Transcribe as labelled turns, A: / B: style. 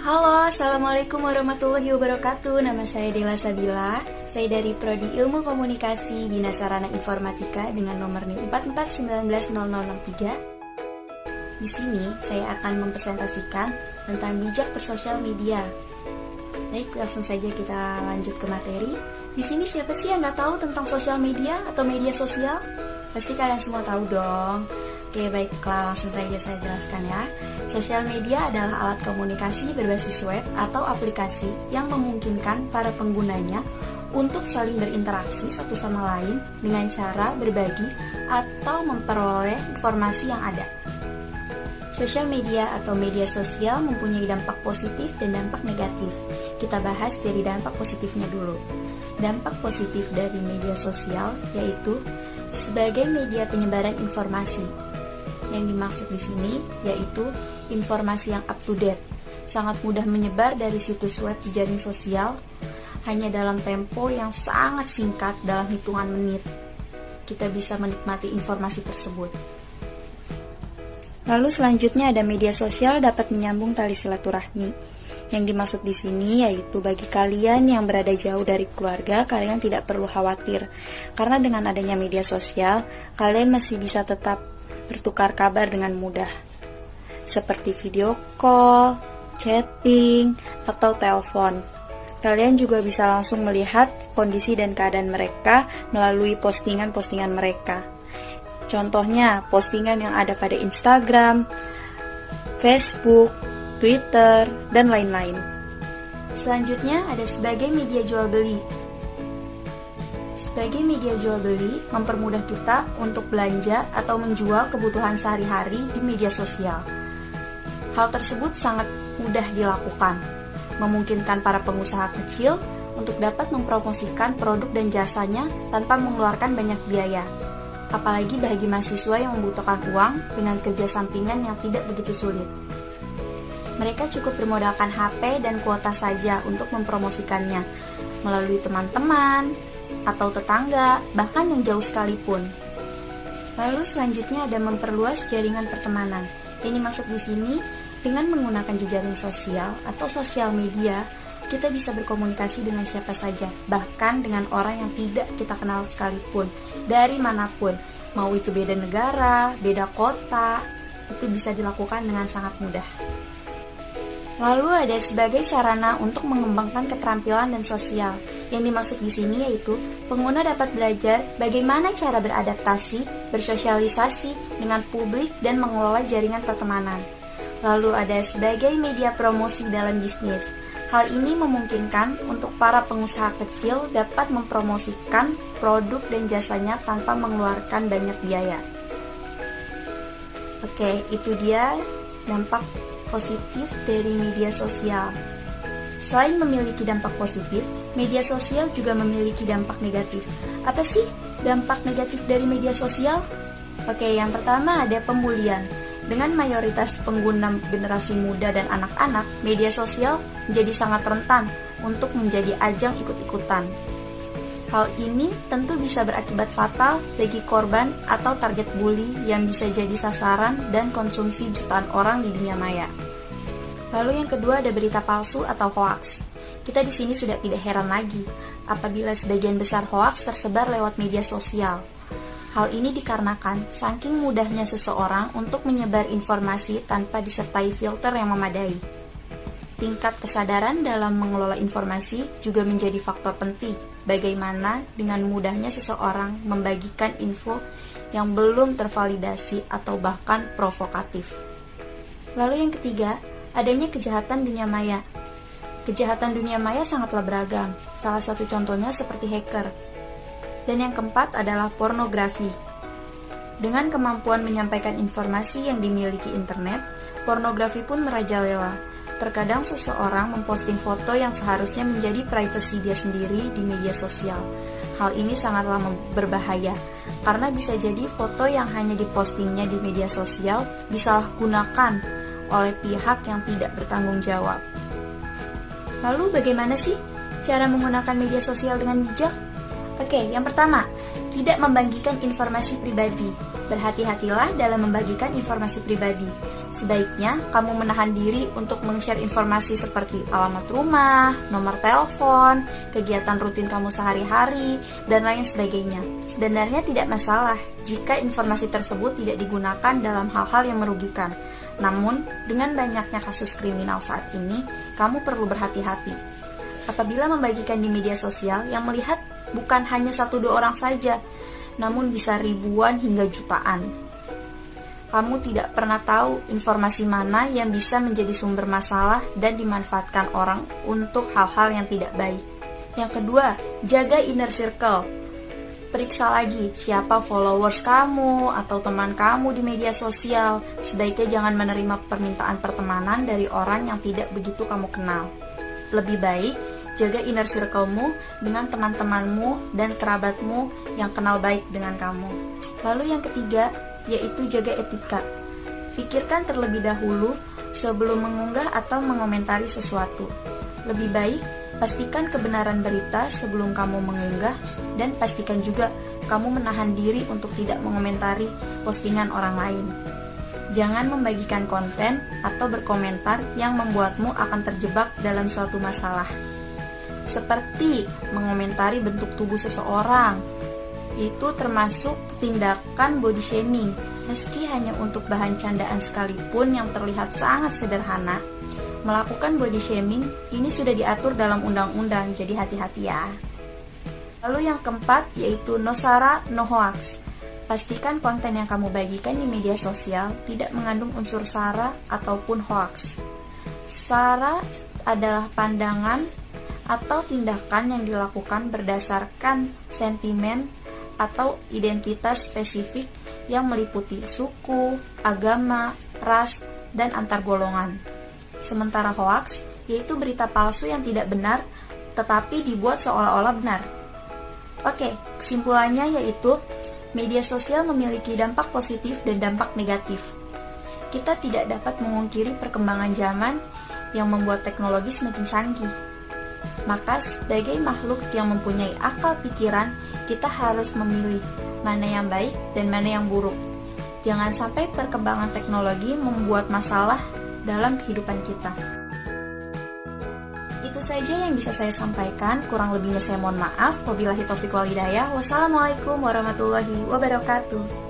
A: Halo, Assalamualaikum warahmatullahi wabarakatuh. Nama saya Dela Sabila. Saya dari Prodi Ilmu Komunikasi Bina Sarana Informatika dengan nomor NIM 44190063. Di sini saya akan mempresentasikan tentang bijak bersosial media. Baik, langsung saja kita lanjut ke materi. Di sini siapa sih yang nggak tahu tentang sosial media atau media sosial? Pasti kalian semua tahu dong. Oke, baiklah, langsung saja saya jelaskan ya. Sosial media adalah alat komunikasi berbasis web atau aplikasi yang memungkinkan para penggunanya untuk saling berinteraksi satu sama lain dengan cara berbagi atau memperoleh informasi yang ada. Sosial media atau media sosial mempunyai dampak positif dan dampak negatif. Kita bahas dari dampak positifnya dulu. Dampak positif dari media sosial yaitu sebagai media penyebaran informasi. Yang dimaksud di sini yaitu informasi yang up to date, sangat mudah menyebar dari situs web di jaring sosial hanya dalam tempo yang sangat singkat, dalam hitungan menit. Kita bisa menikmati informasi tersebut. Lalu selanjutnya ada media sosial dapat menyambung tali silaturahmi. Yang dimaksud di sini yaitu bagi kalian yang berada jauh dari keluarga, kalian tidak perlu khawatir karena dengan adanya media sosial, kalian masih bisa tetap bertukar kabar dengan mudah, seperti video call, chatting, atau telepon. Kalian juga bisa langsung melihat kondisi dan keadaan mereka melalui postingan-postingan mereka. Contohnya, postingan yang ada pada Instagram, Facebook, Twitter, dan lain-lain. Selanjutnya ada sebagai media jual beli. Sebagai media jual beli, mempermudah kita untuk belanja atau menjual kebutuhan sehari-hari di media sosial. Hal tersebut sangat mudah dilakukan, memungkinkan para pengusaha kecil untuk dapat mempromosikan produk dan jasanya tanpa mengeluarkan banyak biaya. Apalagi bagi mahasiswa yang membutuhkan uang dengan kerja sampingan yang tidak begitu sulit. Mereka cukup bermodalkan HP dan kuota saja untuk mempromosikannya melalui teman-teman, atau tetangga, bahkan yang jauh sekalipun. Lalu selanjutnya ada memperluas jaringan pertemanan. Ini maksud di sini dengan menggunakan jejaring sosial atau sosial media, kita bisa berkomunikasi dengan siapa saja, bahkan dengan orang yang tidak kita kenal sekalipun, dari manapun, mau itu beda negara, beda kota, itu bisa dilakukan dengan sangat mudah. Lalu ada sebagai sarana untuk mengembangkan keterampilan dan sosial. Yang dimaksud di sini yaitu pengguna dapat belajar bagaimana cara beradaptasi, bersosialisasi dengan publik dan mengelola jaringan pertemanan. Lalu ada sebagai media promosi dalam bisnis. Hal ini memungkinkan untuk para pengusaha kecil dapat mempromosikan produk dan jasanya tanpa mengeluarkan banyak biaya. Oke, itu dia dampak positif dari media sosial. Selain memiliki dampak positif, media sosial juga memiliki dampak negatif. Apa sih dampak negatif dari media sosial? Oke, yang pertama ada pembulian. Dengan mayoritas pengguna generasi muda dan anak-anak, media sosial menjadi sangat rentan untuk menjadi ajang ikut-ikutan. Hal ini tentu bisa berakibat fatal bagi korban atau target bully yang bisa jadi sasaran dan konsumsi jutaan orang di dunia maya. Lalu yang kedua ada berita palsu atau hoaks. Kita di sini sudah tidak heran lagi apabila sebagian besar hoaks tersebar lewat media sosial. Hal ini dikarenakan saking mudahnya seseorang untuk menyebar informasi tanpa disertai filter yang memadai. Tingkat kesadaran dalam mengelola informasi juga menjadi faktor penting. Bagaimana dengan mudahnya seseorang membagikan info yang belum tervalidasi atau bahkan provokatif. Lalu yang ketiga, adanya kejahatan dunia maya. Kejahatan dunia maya sangatlah beragam. Salah satu contohnya seperti hacker. Dan yang keempat adalah pornografi. Dengan kemampuan menyampaikan informasi yang dimiliki internet, pornografi pun merajalela. Terkadang seseorang memposting foto yang seharusnya menjadi privasi dia sendiri di media sosial. Hal ini sangatlah berbahaya, karena bisa jadi foto yang hanya dipostingnya di media sosial disalahgunakan oleh pihak yang tidak bertanggung jawab. Lalu bagaimana sih cara menggunakan media sosial dengan bijak? Oke, yang pertama, Tidak membagikan informasi pribadi. Berhati-hatilah dalam membagikan informasi pribadi. Sebaiknya kamu menahan diri untuk meng-share informasi seperti alamat rumah, nomor telepon, kegiatan rutin kamu sehari-hari, dan lain sebagainya. Sebenarnya tidak masalah jika informasi tersebut tidak digunakan dalam hal-hal yang merugikan. Namun, dengan banyaknya kasus kriminal saat ini, kamu perlu berhati-hati. Apabila membagikan di media sosial, yang melihat bukan hanya 1-2 orang saja, namun bisa ribuan hingga jutaan. Kamu tidak pernah tahu informasi mana yang bisa menjadi sumber masalah dan dimanfaatkan orang untuk hal-hal yang tidak baik. Yang kedua, jaga inner circle. Periksa lagi siapa followers kamu atau teman kamu di media sosial. Sebaiknya jangan menerima permintaan pertemanan dari orang yang tidak begitu kamu kenal. Lebih baik jaga inner circle-mu dengan teman-temanmu dan kerabatmu yang kenal baik dengan kamu. Lalu yang ketiga, yaitu jaga etika. Pikirkan terlebih dahulu sebelum mengunggah atau mengomentari sesuatu. Lebih baik, pastikan kebenaran berita sebelum kamu mengunggah, dan pastikan juga kamu menahan diri untuk tidak mengomentari postingan orang lain. Jangan membagikan konten atau berkomentar yang membuatmu akan terjebak dalam suatu masalah. Seperti mengomentari bentuk tubuh seseorang, itu termasuk tindakan body shaming. Meski hanya untuk bahan candaan sekalipun yang terlihat sangat sederhana, melakukan body shaming ini sudah diatur dalam undang-undang, jadi hati-hati ya. Lalu yang keempat yaitu no sara, no hoax. Pastikan konten yang kamu bagikan di media sosial tidak mengandung unsur sara ataupun hoax. Sara adalah pandangan atau tindakan yang dilakukan berdasarkan sentimen atau identitas spesifik yang meliputi suku, agama, ras, dan antar golongan. Sementara hoax yaitu berita palsu yang tidak benar tetapi dibuat seolah-olah benar. Oke, kesimpulannya yaitu media sosial memiliki dampak positif dan dampak negatif. Kita tidak dapat memungkiri perkembangan zaman yang membuat teknologi semakin canggih. Maka sebagai makhluk yang mempunyai akal pikiran, kita harus memilih mana yang baik dan mana yang buruk. Jangan sampai perkembangan teknologi membuat masalah dalam kehidupan kita. Itu saja yang bisa saya sampaikan, kurang lebihnya saya mohon maaf. Wabillahi taufiq wal hidayah. Wassalamualaikum warahmatullahi wabarakatuh.